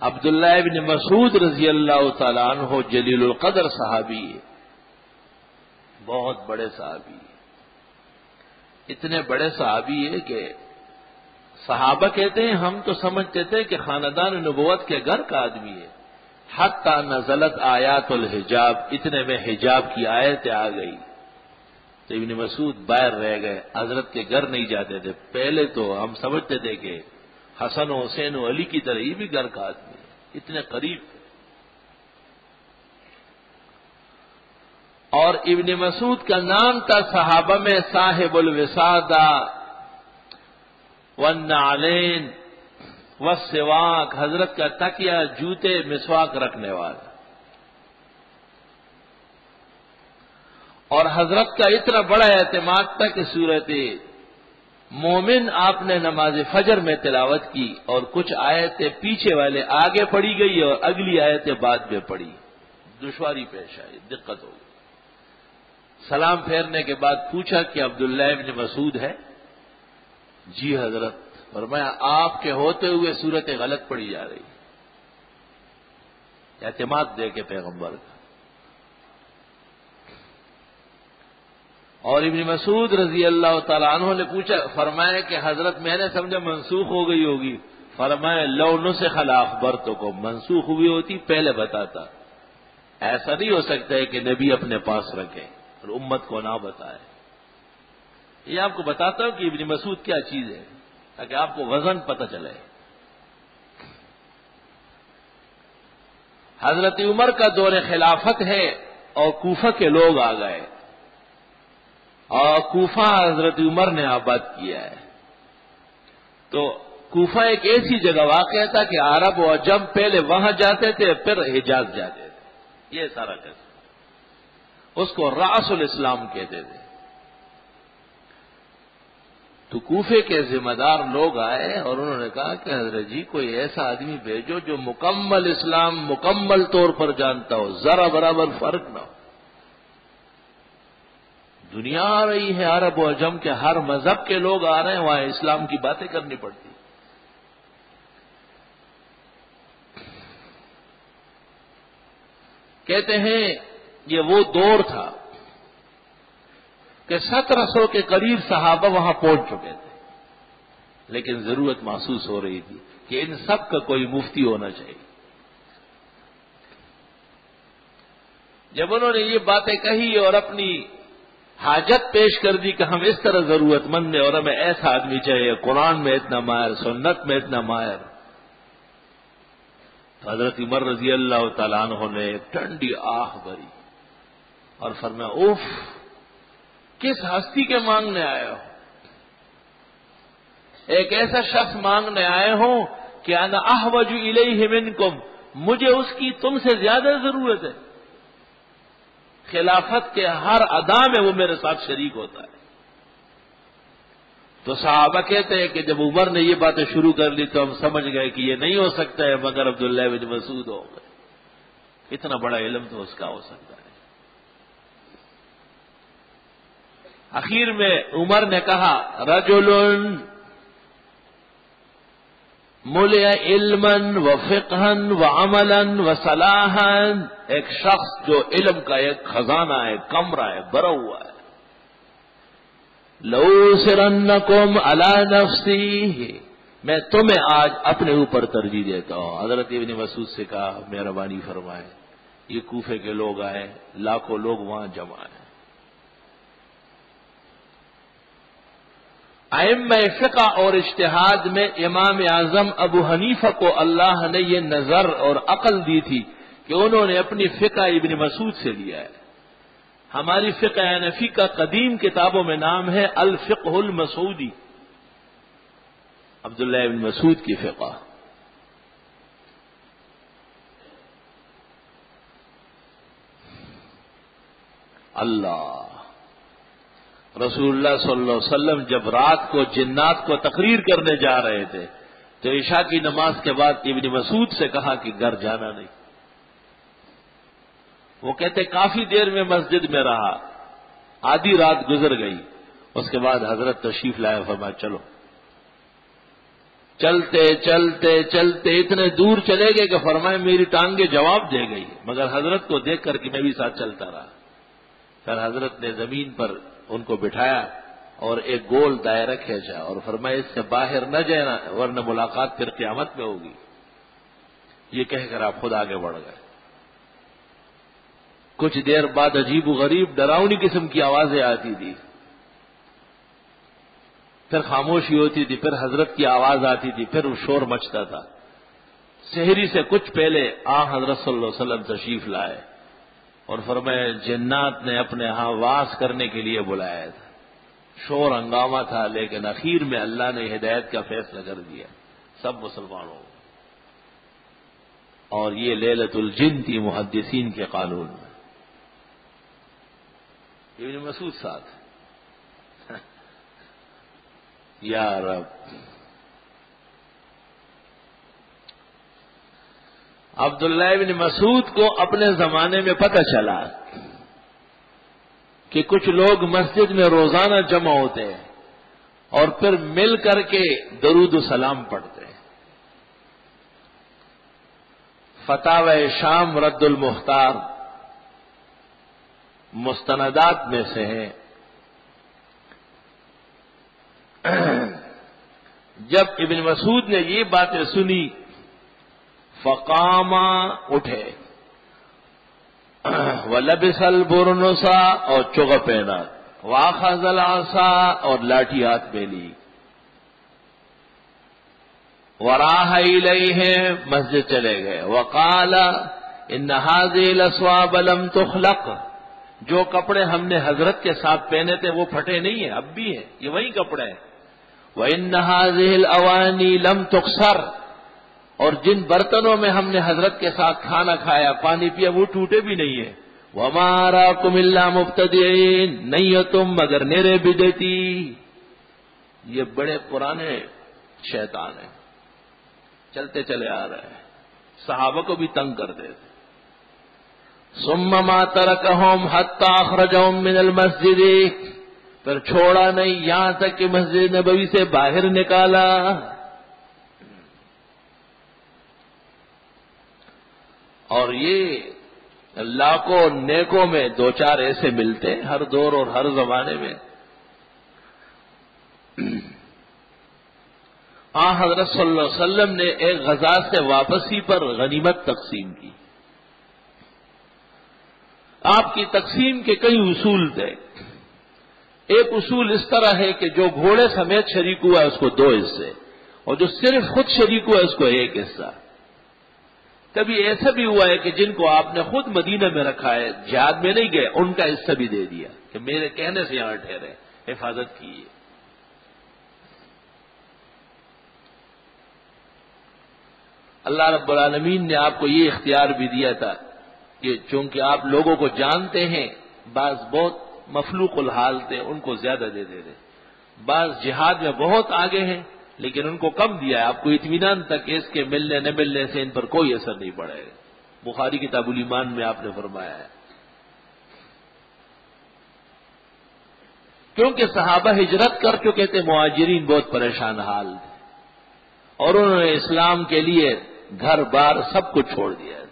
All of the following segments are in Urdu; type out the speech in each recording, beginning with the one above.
عبداللہ ابن مسعود رضی اللہ تعالیٰ عنہ جلیل القدر صحابی ہے، بہت بڑے صحابی ہے، اتنے بڑے صحابی ہے کہ صحابہ کہتے ہیں ہم تو سمجھتے تھے کہ خاندان نبوت کے گھر کا آدمی ہے، حتی نزلت آیات الحجاب، اتنے میں حجاب کی آیتیں آ گئی تو ابن مسعود باہر رہ گئے، حضرت کے گھر نہیں جاتے تھے۔ پہلے تو ہم سمجھتے تھے کہ حسن و حسین و علی کی طرح یہ بھی گھر کا آدمی ہے، اتنے قریب تھے۔ اور ابن مسعود کا نام تھا صحابہ میں صاحب الوسادہ والنعلین والسواک، حضرت کا تکیہ، جوتے، مسواک رکھنے والا۔ اور حضرت کا اتنا بڑا اعتماد تھا کہ صورت مومن آپ نے نماز فجر میں تلاوت کی اور کچھ آیتیں پیچھے والے آگے پڑھی گئی اور اگلی آیتیں بعد میں پڑھی، دشواری پیش آئی، دقت ہو گئی۔ سلام پھیرنے کے بعد پوچھا کہ عبداللہ ابن مسعود ہے؟ جی حضرت۔ فرمایا آپ کے ہوتے ہوئے صورت غلط پڑھی جا رہی، اعتماد دے کے پیغمبر کا۔ اور ابن مسعود رضی اللہ تعالیٰ عنہ نے پوچھا، فرمایا کہ حضرت میں نے سمجھا منسوخ ہو گئی ہوگی۔ فرمایا لو نسخ لاخبرتکم، منسوخ ہوئی ہوتی پہلے بتاتا، ایسا نہیں ہو سکتا ہے کہ نبی اپنے پاس رکھے اور امت کو نہ بتائے۔ یہ آپ کو بتاتا ہوں کہ ابن مسعود کیا چیز ہے تاکہ آپ کو وزن پتہ چلے۔ حضرت عمر کا دور خلافت ہے اور کوفہ کے لوگ آ گئے، اور کوفہ حضرت عمر نے آباد کیا ہے۔ تو کوفہ ایک ایسی جگہ واقع تھا کہ عرب و عجم پہلے وہاں جاتے تھے پھر حجاز جاتے تھے، یہ سارا قصہ، اس کو رأس الاسلام کہتے تھے۔ تو کوفے کے ذمہ دار لوگ آئے اور انہوں نے کہا کہ حضرت جی کوئی ایسا آدمی بھیجو جو مکمل اسلام مکمل طور پر جانتا ہو، ذرا برابر فرق نہ ہو۔ دنیا آ رہی ہے عرب و عجم کے ہر مذہب کے لوگ آ رہے ہیں، وہاں اسلام کی باتیں کرنی پڑتی۔ کہتے ہیں یہ وہ دور تھا کہ 1700 کے قریب صحابہ وہاں پہنچ چکے تھے، لیکن ضرورت محسوس ہو رہی تھی کہ ان سب کا کوئی مفتی ہونا چاہیے۔ جب انہوں نے یہ باتیں کہی اور اپنی حاجت پیش کر دی کہ ہم اس طرح ضرورت مند ہیں اور ہمیں ایسا آدمی چاہیے، قرآن میں اتنا ماہر، سنت میں اتنا ماہر، تو حضرت عمر رضی اللہ تعالیٰ عنہ نے ایک ٹھنڈی آہ بھری اور فرمایا اوف، کس ہستی کے مانگنے آئے ہو؟ ایک ایسا شخص مانگنے آئے ہو کہ انا احوج الیہ منکم، مجھے اس کی تم سے زیادہ ضرورت ہے، خلافت کے ہر ادا میں وہ میرے ساتھ شریک ہوتا ہے۔ تو صحابہ کہتے ہیں کہ جب عمر نے یہ باتیں شروع کر لی تو ہم سمجھ گئے کہ یہ نہیں ہو سکتا ہے مگر عبداللہ بن مسعود ہو گئے، اتنا بڑا علم تو اس کا ہو سکتا ہے۔ اخیر میں عمر نے کہا رجل ملئ علما و فقہا و عملا و صلاحا، ایک شخص جو علم کا ایک خزانہ ہے، کمرہ ہے، بھرا ہوا ہے۔ لَأُوسِرَنَّكُمْ عَلَى نَفْسِي، میں تمہیں آج اپنے اوپر ترجیح دیتا ہوں۔ حضرت ابن مسعود سے کہا مہربانی فرمائے، یہ کوفے کے لوگ آئے، لاکھوں لوگ وہاں جمع ہیں۔ ائمہ فقہ اور اجتہاد میں امام اعظم ابو حنیفہ کو اللہ نے یہ نظر اور عقل دی تھی کہ انہوں نے اپنی فقہ ابن مسعود سے لیا ہے۔ ہماری فقہ حنفی کا قدیم کتابوں میں نام ہے الفقہ المسعودی، عبداللہ ابن مسعود کی فقہ۔ اللہ رسول اللہ صلی اللہ علیہ وسلم جب رات کو جنات کو تقریر کرنے جا رہے تھے تو عشاء کی نماز کے بعد ابن مسعود سے کہا کہ گھر جانا نہیں۔ وہ کہتے کافی دیر میں مسجد میں رہا، آدھی رات گزر گئی، اس کے بعد حضرت تشریف لائے، فرمایا چلو۔ چلتے چلتے چلتے اتنے دور چلے گئے کہ فرمائے میری ٹانگیں جواب دے گئی، مگر حضرت کو دیکھ کر کے میں بھی ساتھ چلتا رہا۔ پھر حضرت نے زمین پر ان کو بٹھایا اور ایک گول دائرہ کھینچا اور فرمایا اس سے باہر نہ جانا ورنہ ملاقات پھر قیامت میں ہوگی۔ یہ کہہ کر آپ خود آگے بڑھ گئے۔ کچھ دیر بعد عجیب و غریب ڈراؤنی قسم کی آوازیں آتی تھی، پھر خاموشی ہوتی تھی، پھر حضرت کی آواز آتی تھی، پھر وہ شور مچتا تھا۔ سحری سے کچھ پہلے حضرت صلی اللہ علیہ وسلم تشریف لائے اور فرمایا جنات نے اپنے ہاں واس کرنے کے لیے بلایا تھا۔ شور ہنگامہ تھا، لیکن اخیر میں اللہ نے ہدایت کا فیصلہ کر دیا، سب مسلمان ہو۔ اور یہ لیلۃ الجن تھی محدثین کے قانون میں۔ ابن مسعود ساتھ یا رب، عبداللہ ابن مسعود کو اپنے زمانے میں پتہ چلا کہ کچھ لوگ مسجد میں روزانہ جمع ہوتے ہیں اور پھر مل کر کے درود و سلام پڑھتے ہیں۔ فتاوی شام رد المختار مستندات میں سے ہے۔ جب ابن مسعود نے یہ باتیں سنی فقاما اٹھے، وَلَبِسَ الْبُرْنُسَ اور چوغا پہنا، وَأَخَذَ الْعَصَا اور لاٹھی ہاتھ میں لی، وَرَاحَ إِلَيْهِ مسجد چلے گئے، وَقَالَ إِنَّ هَذِهِ الْأَثْوَابَ لَمْ تُخْلَقْ، جو کپڑے ہم نے حضرت کے ساتھ پہنے تھے وہ پھٹے نہیں ہیں، اب بھی ہیں، یہ وہی کپڑے ہیں۔ وَإِنَّ هَذِهِ الْأَوَانِي لَمْ تُكْسَرْ، اور جن برتنوں میں ہم نے حضرت کے ساتھ کھانا کھایا پانی پیا وہ ٹوٹے بھی نہیں ہیں۔ وَمَا أَرَاكُمْ إِلَّا مُبْتَدِعِينَ، نہیں ہو تم مگر نیرے بدعتی۔ یہ بڑے پرانے شیطان ہیں، چلتے چلے آ رہے ہیں، صحابہ کو بھی تنگ کرتے تھے۔ ثُمَّ مَا تَرَكَهُمْ حَتَّى أَخْرَجَهُمْ مِنَ الْمَسْجِدِ، پھر چھوڑا نہیں یہاں تک کہ مسجد نبوی سے باہر نکالا۔ اور یہ لاکھوں نیکوں میں دو چار ایسے ملتے ہیں ہر دور اور ہر زمانے میں۔ حضرت صلی اللہ علیہ وسلم نے ایک غزا سے واپسی پر غنیمت تقسیم کی۔ آپ کی تقسیم کے کئی اصول تھے۔ ایک اصول اس طرح ہے کہ جو گھوڑے سمیت شریک ہوا ہے اس کو 2 حصے، اور جو صرف خود شریک ہوا ہے اس کو 1 حصہ۔ کبھی ایسا بھی ہوا ہے کہ جن کو آپ نے خود مدینہ میں رکھا ہے، جہاد میں نہیں گئے، ان کا حصہ بھی دے دیا کہ میرے کہنے سے یہاں ٹھہرے، حفاظت کیجیے۔ اللہ رب العالمین نے آپ کو یہ اختیار بھی دیا تھا کہ چونکہ آپ لوگوں کو جانتے ہیں، بعض بہت مفلوق الحال تھے ان کو زیادہ دے دے رہے، بعض جہاد میں بہت آگے ہیں لیکن ان کو کم دیا ہے۔ آپ کو اطمینان تک اس کے ملنے نہ ملنے سے ان پر کوئی اثر نہیں پڑے گا۔ بخاری کتاب الایمان میں آپ نے فرمایا ہے۔ کیونکہ صحابہ ہجرت کر چکے تھے، مہاجرین بہت پریشان حال تھے اور انہوں نے اسلام کے لیے گھر بار سب کچھ چھوڑ دیا تھا۔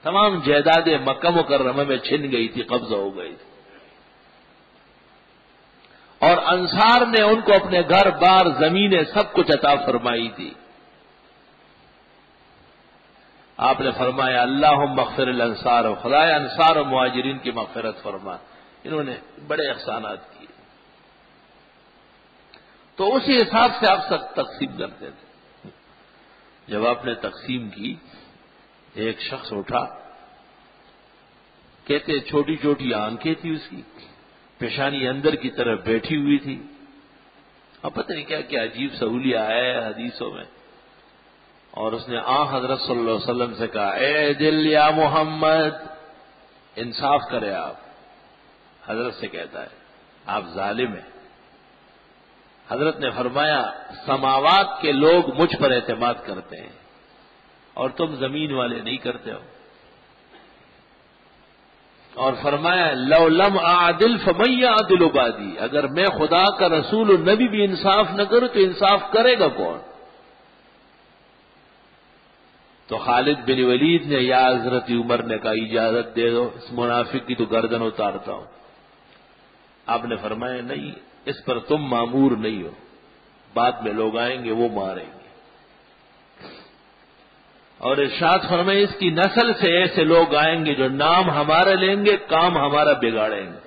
تمام جائیدادیں مکہ مکرمہ میں چھن گئی تھی، قبضہ ہو گئی تھی، اور انصار نے ان کو اپنے گھر بار زمینیں سب کچھ عطا فرمائی تھی۔ آپ نے فرمایا اللہم اغفر الانصار، خدایا انصار و مہاجرین کی مغفرت فرما۔ انہوں نے بڑے احسانات کیے، تو اسی حساب سے آپ سب تقسیم کرتے تھے۔ جب آپ نے تقسیم کی، ایک شخص اٹھا، کہتے چھوٹی چھوٹی آنکھیں تھی اس کی، پیشانی اندر کی طرف بیٹھی ہوئی تھی، اب پتہ نہیں کیا کیا عجیب سہولیہ ہے حدیثوں میں۔ اور اس نے حضرت صلی اللہ علیہ وسلم سے کہا اے دل یا محمد، انصاف کرے آپ۔ حضرت سے کہتا ہے آپ ظالم ہیں۔ حضرت نے فرمایا سماوات کے لوگ مجھ پر اعتماد کرتے ہیں اور تم زمین والے نہیں کرتے ہو۔ اور فرمایا لو لم اعدل فمن یعدل بعدی، اگر میں خدا کا رسول و نبی بھی انصاف نہ کروں تو انصاف کرے گا کون؟ تو خالد بن ولید نے یا حضرت عمر نے کہا اجازت دے دو، اس منافق کی تو گردن اتارتا ہوں۔ آپ نے فرمایا نہیں، اس پر تم مامور نہیں ہو، بعد میں لوگ آئیں گے وہ ماریں گے۔ اور ارشاد فرمائے اس کی نسل سے ایسے لوگ آئیں گے جو نام ہمارا لیں گے، کام ہمارا بگاڑیں گے۔